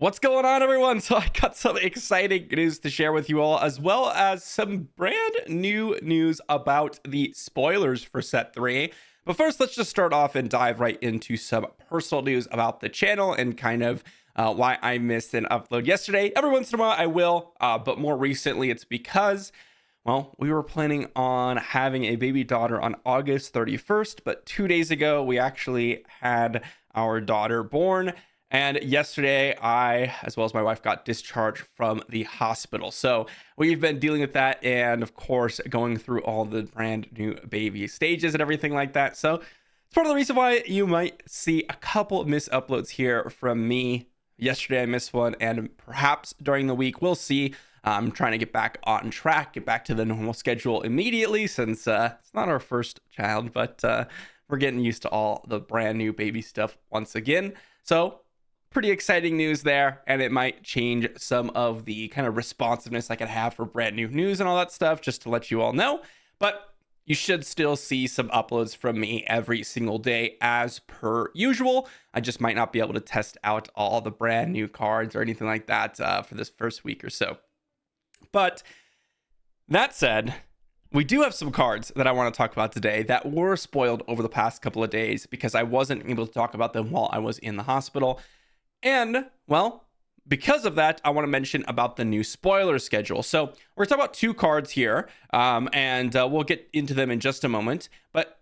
What's going on, everyone? So I got some exciting news to share with you all, as well as some brand new news about the spoilers for set 3. But first, let's just start off and dive right into some personal news about the channel and kind of why I missed an upload yesterday. Every once in a while I will, but more recently it's because, well, we were planning on having a baby daughter on August 31st, but 2 days ago we actually had our daughter born. And yesterday, I, as well as my wife, got discharged from the hospital. So we've been dealing with that and, of course, going through all the brand new baby stages and everything like that. So it's part of the reason why you might see a couple of missed uploads here from me. Yesterday, I missed one, and perhaps during the week, we'll see. I'm trying to get back on track, get back to the normal schedule immediately, since it's not our first child, but we're getting used to all the brand new baby stuff once again. So pretty exciting news there, and it might change some of the kind of responsiveness I could have for brand new news and all that stuff, just to let you all know. But you should still see some uploads from me every single day as per usual. I just might not be able to test out all the brand new cards or anything like that for this first week or so. But that said, we do have some cards that I want to talk about today that were spoiled over the past couple of days because I wasn't able to talk about them while I was in the hospital. And, well, because of that, I want to mention about the new spoiler schedule. So we're talking about two cards here, and we'll get into them in just a moment. But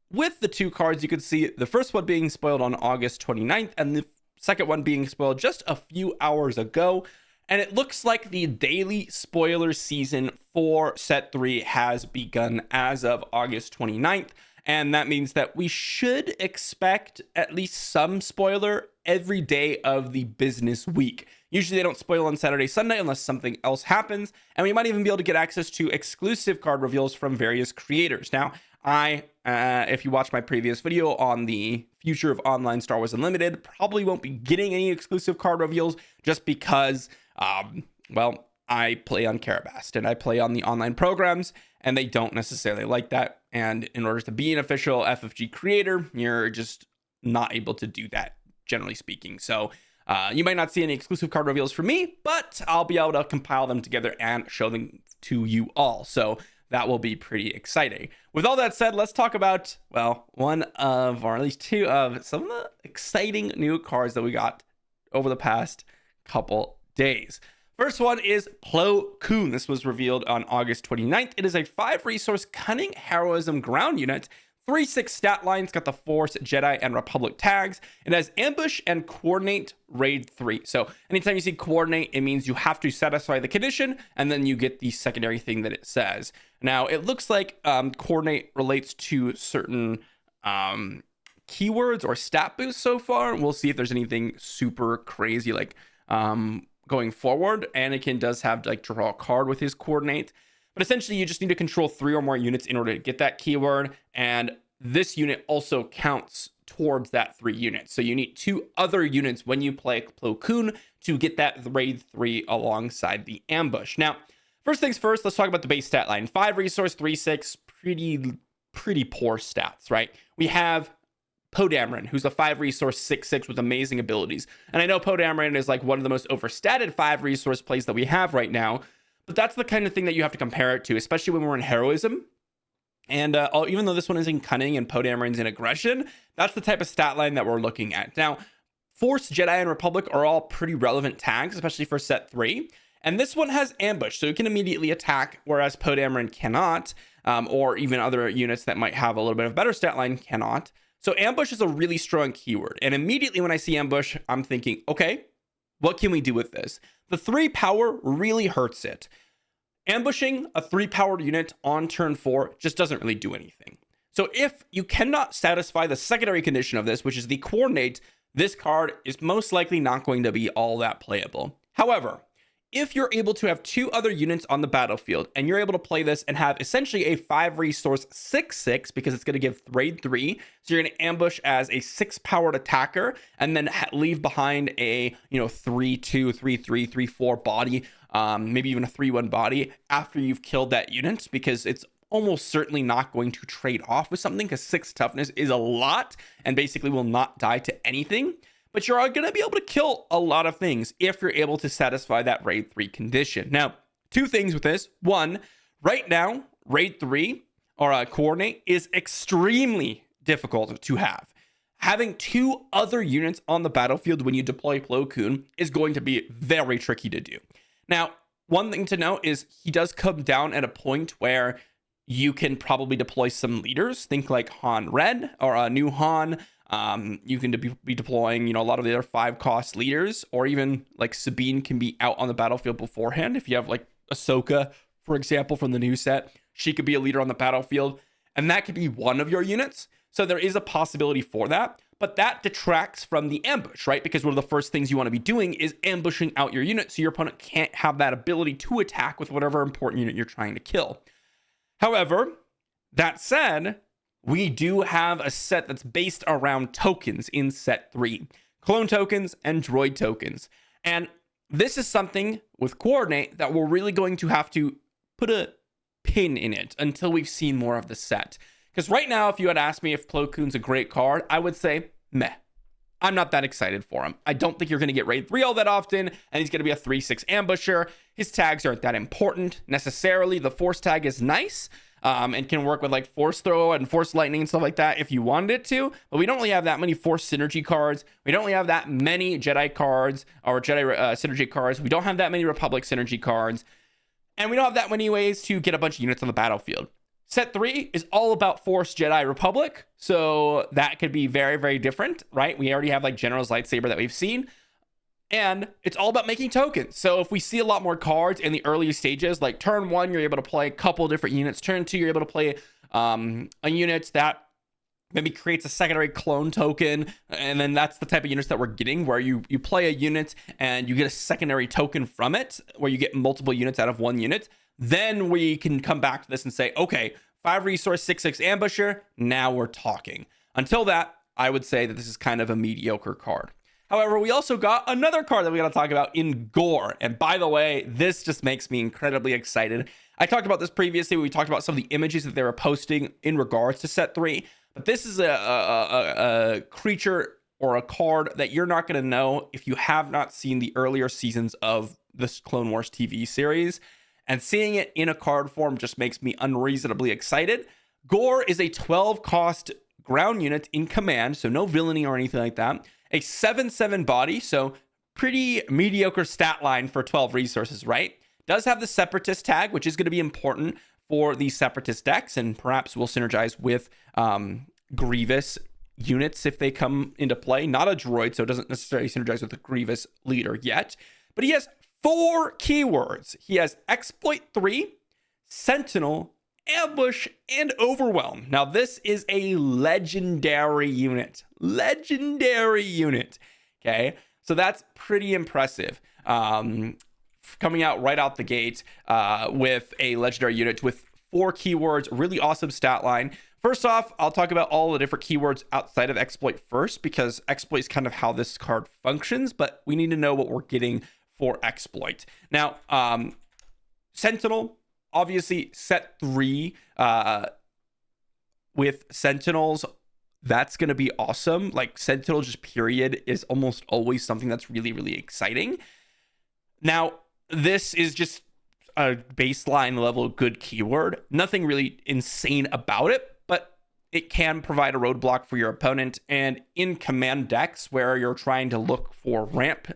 with the two cards, you can see the first one being spoiled on August 29th, and the second one being spoiled just a few hours ago. And it looks like the daily spoiler season for set 3 has begun as of August 29th. And that means that we should expect at least some spoiler every day of the business week. Usually they don't spoil on Saturday, Sunday unless something else happens. And we might even be able to get access to exclusive card reveals from various creators. Now, if you watch my previous video on the future of online Star Wars Unlimited, probably won't be getting any exclusive card reveals just because, well, I play on Carabast and I play on the online programs, and they don't necessarily like that. And in order to be an official FFG creator, you're just not able to do that, generally speaking. So you might not see any exclusive card reveals from me, but I'll be able to compile them together and show them to you all. So that will be pretty exciting. With all that said, let's talk about, well, one of, or at least two of, some of the exciting new cards that we got over the past couple days. First one is Plo Koon. This was revealed on August 29th. It is a 5-resource Cunning Heroism ground unit. 3/6 stat lines, got the Force, Jedi, and Republic tags. It has Ambush and Coordinate Raid 3. So anytime you see Coordinate, it means you have to satisfy the condition, and then you get the secondary thing that it says. Now, it looks like Coordinate relates to certain keywords or stat boosts so far. We'll see if there's anything super crazy like going forward. Anakin does have like draw a card with his Coordinate, but essentially you just need to control 3 or more units in order to get that keyword, and this unit also counts towards that 3 units. So you need 2 other units when you play Plo Koon to get that raid 3 alongside the ambush. Now, first things first, let's talk about the base stat line. 5-resource, 3/6, pretty poor stats, right? We have Poe Dameron, who's a 5-resource 6/6 with amazing abilities. And I know Poe Dameron is like one of the most overstated 5-resource plays that we have right now, but that's the kind of thing that you have to compare it to, especially when we're in heroism. And even though this one is in cunning and Poe Dameron's in aggression, that's the type of stat line that we're looking at. Now, Force, Jedi, and Republic are all pretty relevant tags, especially for set 3. And this one has ambush, so it can immediately attack, whereas Poe Dameron cannot, or even other units that might have a little bit of better stat line cannot. So ambush is a really strong keyword. And immediately when I see ambush, I'm thinking, okay, what can we do with this? The 3 power really hurts it. Ambushing a 3-powered unit on turn 4 just doesn't really do anything. So if you cannot satisfy the secondary condition of this, which is the Coordinate, this card is most likely not going to be all that playable. However, if you're able to have 2 other units on the battlefield and you're able to play this and have essentially a 5-resource 6/6, because it's going to give raid 3, so you're going to ambush as a 6-powered attacker and then leave behind a 3/2, 3/3, 3/4 body, maybe even a 3/1 body after you've killed that unit, because it's almost certainly not going to trade off with something, because 6 toughness is a lot and basically will not die to anything. but you're going to be able to kill a lot of things if you're able to satisfy that raid 3 condition. Now, two things with this. One, right now, raid 3 or coordinate is extremely difficult to have. Having two other units on the battlefield when you deploy Plo Koon is going to be very tricky to do. Now, one thing to note is he does come down at a point where you can probably deploy some leaders. Think like Han Red or a new Han. You can be deploying, a lot of the other 5-cost leaders, or even like Sabine can be out on the battlefield beforehand. If you have like Ahsoka, for example, from the new set, she could be a leader on the battlefield, and that could be one of your units. So there is a possibility for that, but that detracts from the ambush, right? Because one of the first things you want to be doing is ambushing out your unit so your opponent can't have that ability to attack with whatever important unit you're trying to kill. However, that said, we do have a set that's based around tokens in set 3. Clone tokens and droid tokens. And this is something with Coordinate that we're really going to have to put a pin in it until we've seen more of the set. Because right now, if you had asked me if Plo Koon's a great card, I would say, meh. I'm not that excited for him. I don't think you're going to get raid 3 all that often, and he's going to be a 3/6 ambusher. His tags aren't that important necessarily. The force tag is nice, and can work with like force throw and force lightning and stuff like that if you wanted it to, but we don't really have that many force synergy cards. We don't really have that many Jedi cards or Jedi synergy cards. We don't have that many Republic synergy cards, and we don't have that many ways to get a bunch of units on the battlefield. Set 3 is all about Force Jedi Republic, so that could be very, very different, right? We already have like General's Lightsaber that we've seen, and it's all about making tokens. So if we see a lot more cards in the early stages, like turn 1, you're able to play a couple different units. Turn 2, you're able to play a unit that maybe creates a secondary clone token, and then that's the type of units that we're getting, where you play a unit and you get a secondary token from it, where you get multiple units out of one unit. Then we can come back to this and say, okay, 5 resource, 6/6 ambusher. Now we're talking. Until that, I would say that this is kind of a mediocre card. However, we also got another card that we got to talk about in Gore. And by the way, this just makes me incredibly excited. I talked about this previously. We talked about some of the images that they were posting in regards to set 3. But this is a creature or a card that you're not going to know if you have not seen the earlier seasons of this Clone Wars TV series. And seeing it in a card form just makes me unreasonably excited. Gore is a 12-cost ground unit in command, so no villainy or anything like that. A 7/7 body, so pretty mediocre stat line for 12 resources, right? Does have the Separatist tag, which is going to be important for the Separatist decks, and perhaps will synergize with Grievous units if they come into play. Not a droid, so it doesn't necessarily synergize with the Grievous leader yet. But he has 4 keywords. He has Exploit 3, Sentinel, Ambush, and Overwhelm. Now, this is a legendary unit. Legendary unit. Okay, so that's pretty impressive. Coming out right out the gate with a legendary unit with 4 keywords, really awesome stat line. First off, I'll talk about all the different keywords outside of Exploit first, because Exploit is kind of how this card functions, but we need to know what we're getting for Exploit. Now, Sentinel, obviously set 3 with Sentinels, that's going to be awesome. Like, Sentinel just period is almost always something that's really, really exciting. Now, this is just a baseline level good keyword. Nothing really insane about it, but it can provide a roadblock for your opponent. And in command decks where you're trying to look for ramp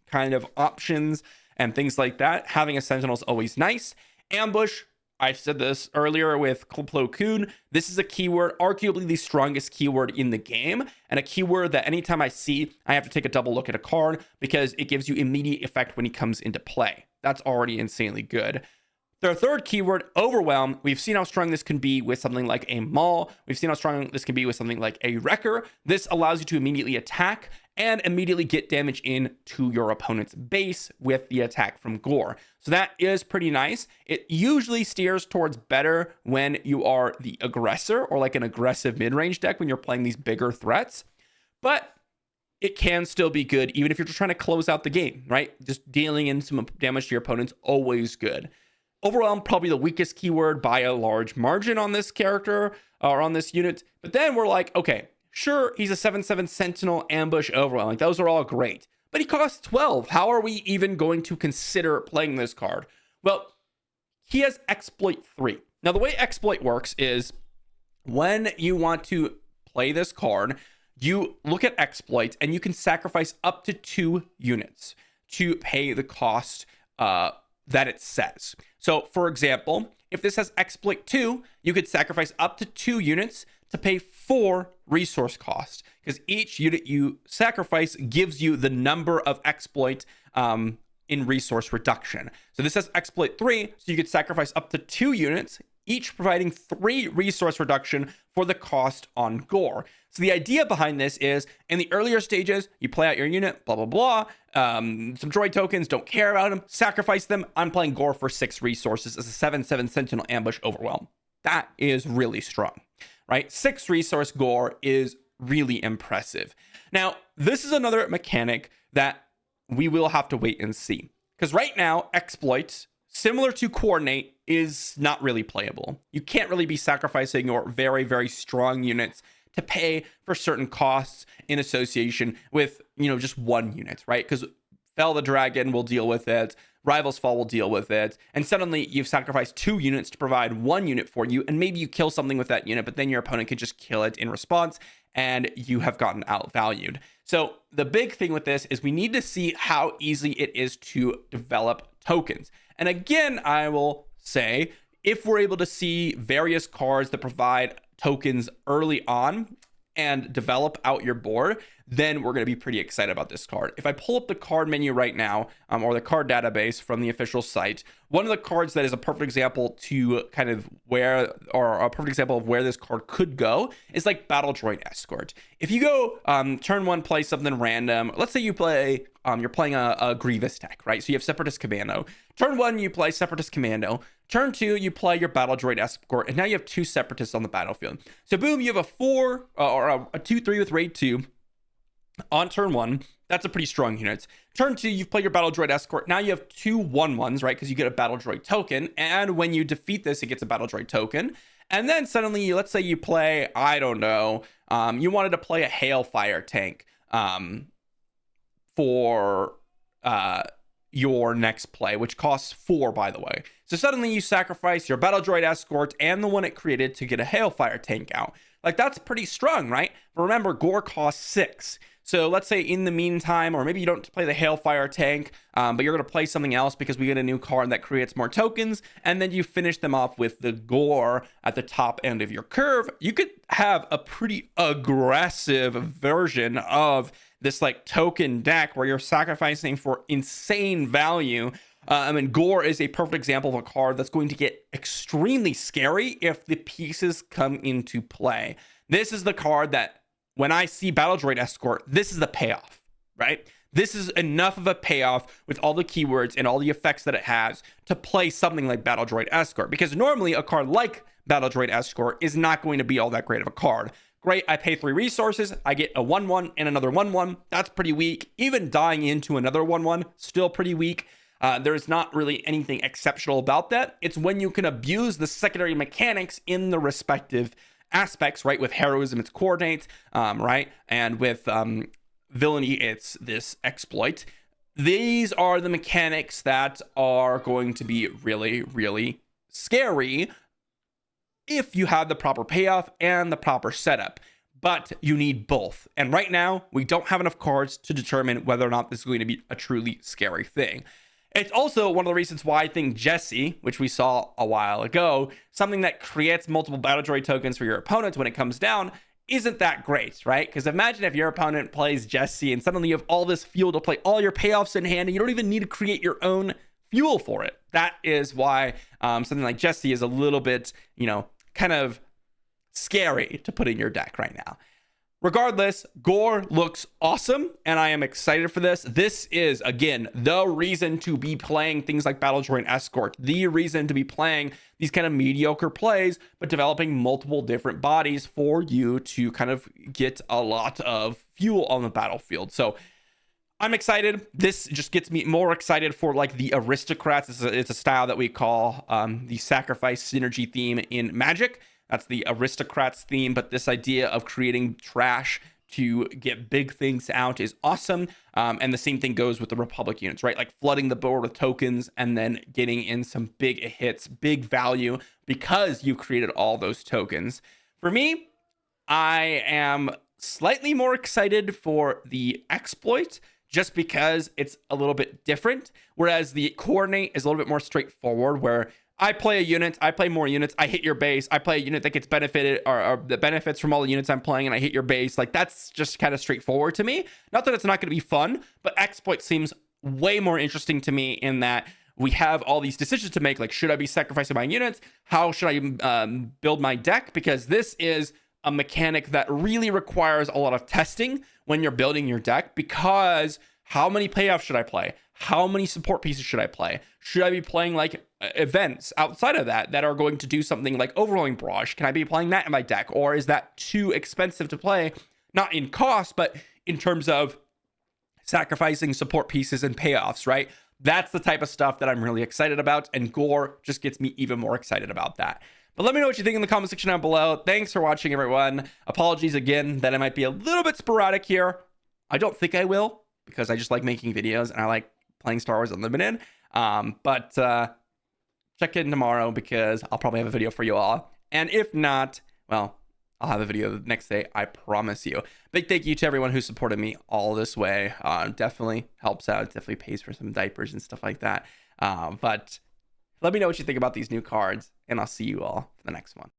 kind of options and things like that, having a Sentinel is always nice. Ambush, I said this earlier with Plo Koon. This is a keyword, arguably the strongest keyword in the game, and a keyword that anytime I see, I have to take a double look at a card, because it gives you immediate effect when he comes into play. That's already insanely good. Their third keyword, Overwhelm, we've seen how strong this can be with something like a Maul. We've seen how strong this can be with something like a Wrecker. This allows you to immediately attack and immediately get damage into your opponent's base with the attack from Gore. So that is pretty nice. It usually steers towards better when you are the aggressor, or like an aggressive mid-range deck when you're playing these bigger threats. But it can still be good even if you're just trying to close out the game, right? Just dealing in some damage to your opponent's always good. Overwhelm, probably the weakest keyword by a large margin on this character or on this unit. But then we're like, okay, Sure, he's a 7/7 Sentinel ambush overwhelm. Like, those are all great. But he costs 12. How are we even going to consider playing this card? Well, he has Exploit 3. Now, the way Exploit works is when you want to play this card, you look at Exploit and you can sacrifice up to 2 units to pay the cost that it says. So, for example, if this has Exploit 2, you could sacrifice up to 2 units to pay 4 resource cost, because each unit you sacrifice gives you the number of exploit in resource reduction. So this has Exploit 3, so you could sacrifice up to 2 units, each providing 3 resource reduction for the cost on Gore. So the idea behind this is, in the earlier stages, you play out your unit, blah, blah, blah. Some droid tokens, don't care about them, sacrifice them. I'm playing Gore for 6 resources as a 7/7 Sentinel ambush overwhelm. That is really strong, right? 6 resource Gore is really impressive. Now, this is another mechanic that we will have to wait and see. Because right now, Exploit, similar to Coordinate, is not really playable. You can't really be sacrificing your very, very strong units to pay for certain costs in association with, just 1 unit, right? Because Fell the Dragon will deal with it, Rival's Fall will deal with it, and suddenly you've sacrificed 2 units to provide 1 unit for you, and maybe you kill something with that unit, but then your opponent could just kill it in response, and you have gotten outvalued. So the big thing with this is we need to see how easy it is to develop tokens. And again, I will say, if we're able to see various cards that provide tokens early on and develop out your board, then we're going to be pretty excited about this card. If I pull up the card menu right now, or the card database from the official site, one of the cards that is a perfect example to kind of where, or a perfect example of where this card could go, is like Battle Droid Escort. If you go turn 1, play something random, let's say you play, you're playing a Grievous tech, right? So you have Separatist Commando. Turn 1, you play Separatist Commando. Turn 2, you play your Battle Droid Escort, and now you have 2 Separatists on the battlefield. So boom, you have a 4 or a 2/3 with Raid 2 on turn 1. That's a pretty strong unit. Turn 2, you've played your Battle Droid Escort. Now you have 2 1/1s, right? Because you get a Battle Droid token, and when you defeat this, it gets a Battle Droid token. And then suddenly, let's say you play, I don't know, you wanted to play a Hailfire tank for your next play, which costs 4, by the way. So suddenly you sacrifice your Battle Droid Escort and the one it created to get a Hailfire tank out. Like, that's pretty strong, right? But remember, Gore costs 6. So let's say in the meantime, or maybe you don't play the Hailfire tank, but you're going to play something else because we get a new card that creates more tokens, and then you finish them off with the Gore at the top end of your curve. You could have a pretty aggressive version of this like token deck where you're sacrificing for insane value. Gore is a perfect example of a card that's going to get extremely scary if the pieces come into play. This is the card that, when I see Battle Droid Escort, this is the payoff, right? This is enough of a payoff with all the keywords and all the effects that it has to play something like Battle Droid Escort. Because normally a card like Battle Droid Escort is not going to be all that great of a card. Great, I pay 3 resources, I get a 1/1 and another 1/1. That's pretty weak. Even dying into another 1/1, still pretty weak. There's not really anything exceptional about that. It's when you can abuse the secondary mechanics in the respective aspects, right? With heroism, it's coordinate, right? And with villainy, it's this exploit. These are the mechanics that are going to be really, really scary if you have the proper payoff and the proper setup. But you need both. And right now, we don't have enough cards to determine whether or not this is going to be a truly scary thing. It's also one of the reasons why I think Jesse, which we saw a while ago, something that creates multiple Battle Droid tokens for your opponent when it comes down, isn't that great, right? Because imagine if your opponent plays Jesse and suddenly you have all this fuel to play all your payoffs in hand and you don't even need to create your own fuel for it. That is why something like Jesse is a little bit, kind of scary to put in your deck right now. Regardless, Gore looks awesome, and I am excited for this. This is, again, the reason to be playing things like Battle Droid Escort, the reason to be playing these kind of mediocre plays, but developing multiple different bodies for you to kind of get a lot of fuel on the battlefield. So I'm excited. This just gets me more excited for like the aristocrats. It's a style that we call the sacrifice synergy theme in Magic. That's the aristocrats theme, but this idea of creating trash to get big things out is awesome. And the same thing goes with the Republic units, right? Like flooding the board with tokens and then getting in some big hits, big value because you created all those tokens. For me, I am slightly more excited for the exploit just because it's a little bit different. Whereas the coordinate is a little bit more straightforward, where I play a unit, I play more units, I hit your base, I play a unit that gets benefited or that benefits from all the units I'm playing, and I hit your base. Like, that's just kind of straightforward to me. Not that it's not going to be fun, but exploit seems way more interesting to me in that we have all these decisions to make. Like, should I be sacrificing my units? How should I build my deck? Because this is a mechanic that really requires a lot of testing when you're building your deck, because how many payoffs should I play? How many support pieces should I play? Should I be playing like events outside of that are going to do something like Overwhelming Barrage? Can I be playing that in my deck? Or is that too expensive to play? Not in cost, but in terms of sacrificing support pieces and payoffs, right? That's the type of stuff that I'm really excited about. And Gore just gets me even more excited about that. But let me know what you think in the comment section down below. Thanks for watching, everyone. Apologies again that I might be a little bit sporadic here. I don't think I will, because I just like making videos and I like playing Star Wars Unlimited. But check in tomorrow because I'll probably have a video for you all. And if not, well, I'll have a video the next day, I promise you. Big thank you to everyone who supported me all this way. Definitely helps out. Definitely pays for some diapers and stuff like that. But let me know what you think about these new cards, and I'll see you all for the next one.